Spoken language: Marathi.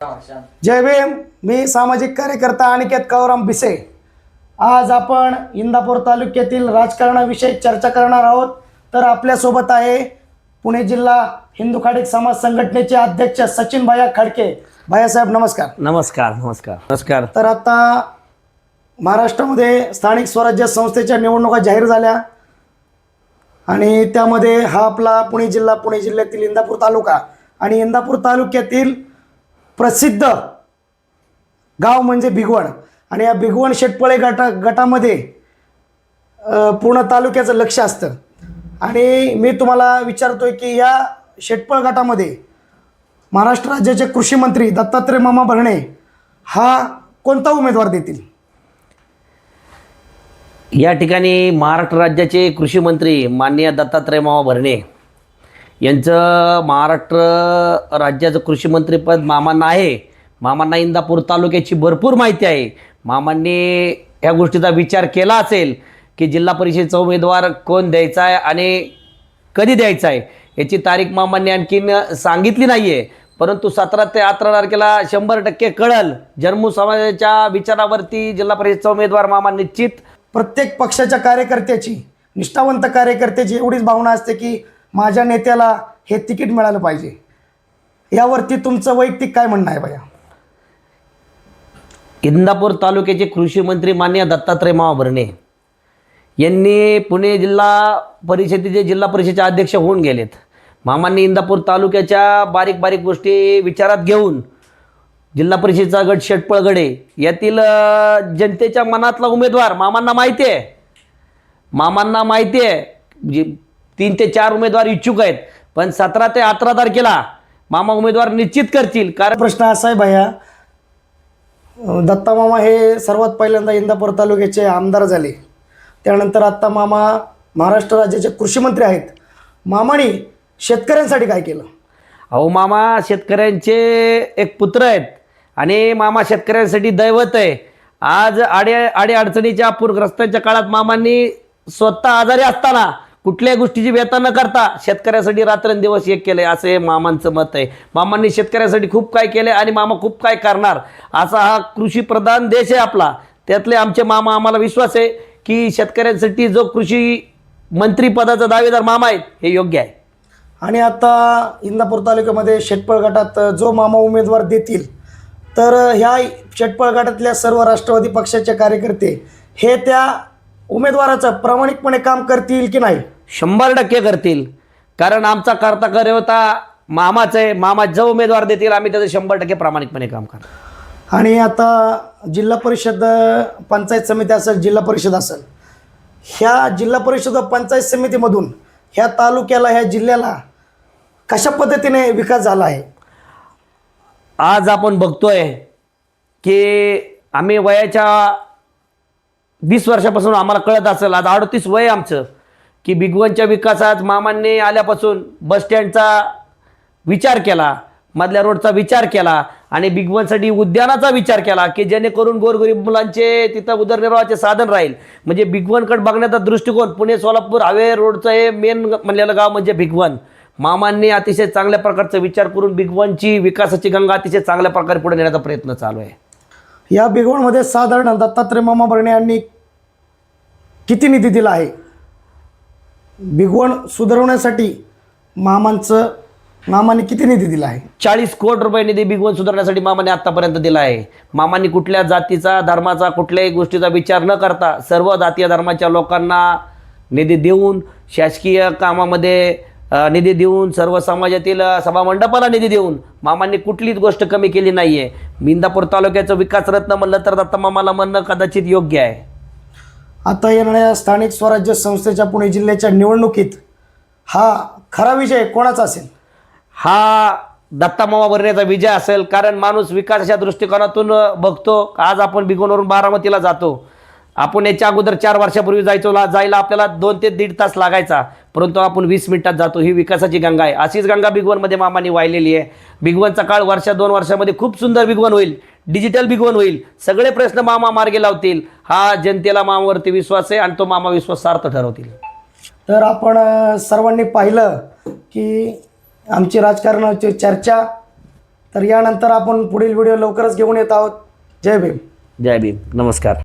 जय भीम. मी सामाजिक कार्यकर्ता अनिकेत कावराम बिसे. आज आपण इंदापूर तालुक्यातील राजकारणाविषयी चर्चा करणार आहोत. तर आपल्यासोबत आहे पुणे जिल्हा हिंदू खाडीक समाज संघटनेचे अध्यक्ष सचिन भाया खडके. भायासाहेब नमस्कार. नमस्कार. नमस्कार. नमस्कार. तर आता महाराष्ट्रामध्ये स्थानिक स्वराज्य संस्थेच्या निवडणुका जाहीर झाल्या आणि त्यामध्ये हा आपला पुणे जिल्ह्यातील इंदापूर तालुका आणि इंदापूर तालुक्यातील प्रसिद्ध गाव म्हणजे भिगवण आणि या भिगवण शेटपळे गटामध्ये पूर्ण तालुक्याचं लक्ष असतं. आणि मी तुम्हाला विचारतोय की या शेटपळ गटामध्ये महाराष्ट्र राज्याचे कृषी मंत्री दत्तात्रय मामा भरणे हा कोणता उमेदवार देतील? या ठिकाणी महाराष्ट्र राज्याचे कृषी मंत्री माननीय दत्तात्रय मामा भरणे यांचं महाराष्ट्र राज्याचं कृषी मंत्रीपद मामांना आहे. मामांना इंदापूर तालुक्याची भरपूर माहिती आहे. मामांनी ह्या गोष्टीचा विचार केला असेल की जिल्हा परिषदेचा उमेदवार कोण द्यायचा आहे आणि कधी द्यायचा आहे याची तारीख मामांनी आणखीन सांगितली नाही आहे. परंतु 17 ते 18 तारखेला 100% कळल. जन्मू समाजाच्या विचारावरती जिल्हा परिषदेचा उमेदवार मामा निश्चित. प्रत्येक पक्षाच्या कार्यकर्त्याची, निष्ठावंत कार्यकर्त्याची एवढीच भावना असते की माझ्या नेत्याला हे तिकीट मिळालं पाहिजे. यावरती तुमचं वैयक्तिक काय म्हणणं आहे भैया? इंदापूर तालुक्याचे कृषी मंत्री माननीय दत्तात्रय मामा भरणे यांनी पुणे जिल्हा परिषदेचे अध्यक्ष होऊन गेलेत. मामांनी इंदापूर तालुक्याच्या बारीक बारीक गोष्टी विचारात घेऊन जिल्हा परिषदेचा गट शेटपळगडे यातील जनतेच्या मनातला उमेदवार मामांना माहिती आहे. मामांना माहिती आहे 3 ते 4 उमेदवार इच्छुक आहेत. पण 17 ते 18 तारखेला मामा उमेदवार निश्चित करतील. कारण प्रश्न असा आहे भैया, दत्ता मामा हे सर्वात पहिल्यांदा इंदापूर तालुक्याचे आमदार झाले. त्यानंतर आत्ता मामा महाराष्ट्र राज्याचे कृषी मंत्री आहेत. मामाने शेतकऱ्यांसाठी काय केलं? अहो, मामा शेतकऱ्यांचे एक पुत्र आहेत आणि मामा शेतकऱ्यांसाठी दैवत आहे. आज आडे अडचणीच्या पूरग्रस्तांच्या काळात मामांनी स्वतः आजारी असताना कुठल्याही गोष्टीची व्यथा न करता शेतकऱ्यासाठी रात्रंदिवस एक केले असे मामांचं मत आहे. मामांनी शेतकऱ्यासाठी खूप काय केले आणि मामा खूप काय करणार. असा हा कृषी प्रधान देश आहे आपला. त्यातले आमचे मामा, आम्हाला विश्वास आहे की शेतकऱ्यांसाठी जो कृषी मंत्री पदाचा दावेदार मामा आहेत हे योग्य आहे. आणि आता इंदापूर तालुक्यामध्ये शेटपळ गटात जो मामा उमेदवार देतील तर ह्या शेटपळ गटातल्या सर्व राष्ट्रवादी पक्षाचे कार्यकर्ते हे त्या उमेदवाराचं प्रामाणिकपणे काम करतील की नाही? 100% करतील. कारण आमचा करता होता मामाच आहे. मामा जो उमेदवार देतील आम्ही त्याचं 100% प्रामाणिकपणे काम करणार. आणि आता जिल्हा परिषद, पंचायत समिती असेल, जिल्हा परिषद असेल, ह्या जिल्हा परिषद व पंचायत समितीमधून ह्या तालुक्याला, ह्या जिल्ह्याला कशा पद्धतीने विकास झाला आहे? आज आपण बघतोय की आम्ही वयाच्या 20 वर्षापासून आम्हाला कळत असेल, आज 38 वय आमचं, की भिगवणच्या विकासात मामांनी आल्यापासून बसस्टँडचा विचार केला, मधल्या रोडचा विचार केला आणि भिगवणसाठी उद्यानाचा विचार केला की जेणेकरून गोरगरीब मुलांचे तिथं उदरनिर्वाहाचे साधन राहील. म्हणजे भिगवणकडे बघण्याचा दृष्टिकोन, पुणे सोलापूर हायवे रोडचं हे मेन म्हणलेलं गाव म्हणजे भिगवण. मामांनी अतिशय चांगल्या प्रकारचा विचार करून भिगवणची विकासाची गंगा अतिशय चांगल्या प्रकारे पुढे नेण्याचा प्रयत्न चालू आहे. या भिगवणमध्ये साधारण दत्तात्रय मामा भरणे यांनी किती निधी दिला आहे? भिगवण सुधारवण्यासाठी मामांनी किती निधी दिला आहे? 40 कोटी रुपये निधी भिगवण सुधारण्यासाठी मामाने आतापर्यंत दिला आहे. मामांनी कुठल्या जातीचा, धर्माचा, कुठल्याही गोष्टीचा विचार न करता सर्व जातीय धर्माच्या लोकांना निधी देऊन, शासकीय कामामध्ये निधी देऊन, सर्व समाजातील सभामंडपाला निधी देऊन मामांनी कुठलीच गोष्ट कमी केली नाही आहे. इंदापूर तालुक्याचं विकास रत्न म्हणलं तर दत्ता मामाला म्हणणं कदाचित योग्य आहे. आता येणाऱ्या स्थानिक स्वराज्य संस्थेच्या पुणे जिल्ह्याच्या निवडणुकीत हा खरा विजय कोणाचा असेल? हा दत्ता मामा भरण्याचा विजय असेल. कारण माणूस विकासाच्या दृष्टिकोनातून बघतो. आज आपण भिगवणवरून बारामतीला जातो. आपण याच्या अगोदर 4 वर्षापूर्वी जायला आपल्याला 2 ते 1.5 तास लागायचा, परंतु आपण 20 मिनिटात जातो. ही विकासाची गंगा आहे. अशीच गंगा भिगवणमध्ये मामांनी वाहिलेली आहे. भिगवणचा काळ 1-2 वर्षामध्ये खूप सुंदर भिगवण होईल, डिजिटल भिगवण होईल. सगळे प्रश्न मामा मार्गी लावतील. हा जनतेला मामावरती विश्वास आहे आणि तो मामा विश्वास सार्थ ठरवतील. तर आपण सर्वांनी पाहिलं की आमची राजकारणाची चर्चा तर यानंतर आपण पुढील व्हिडिओ लवकरच घेऊन येत आहोत. जय भीम. जय भीम. नमस्कार.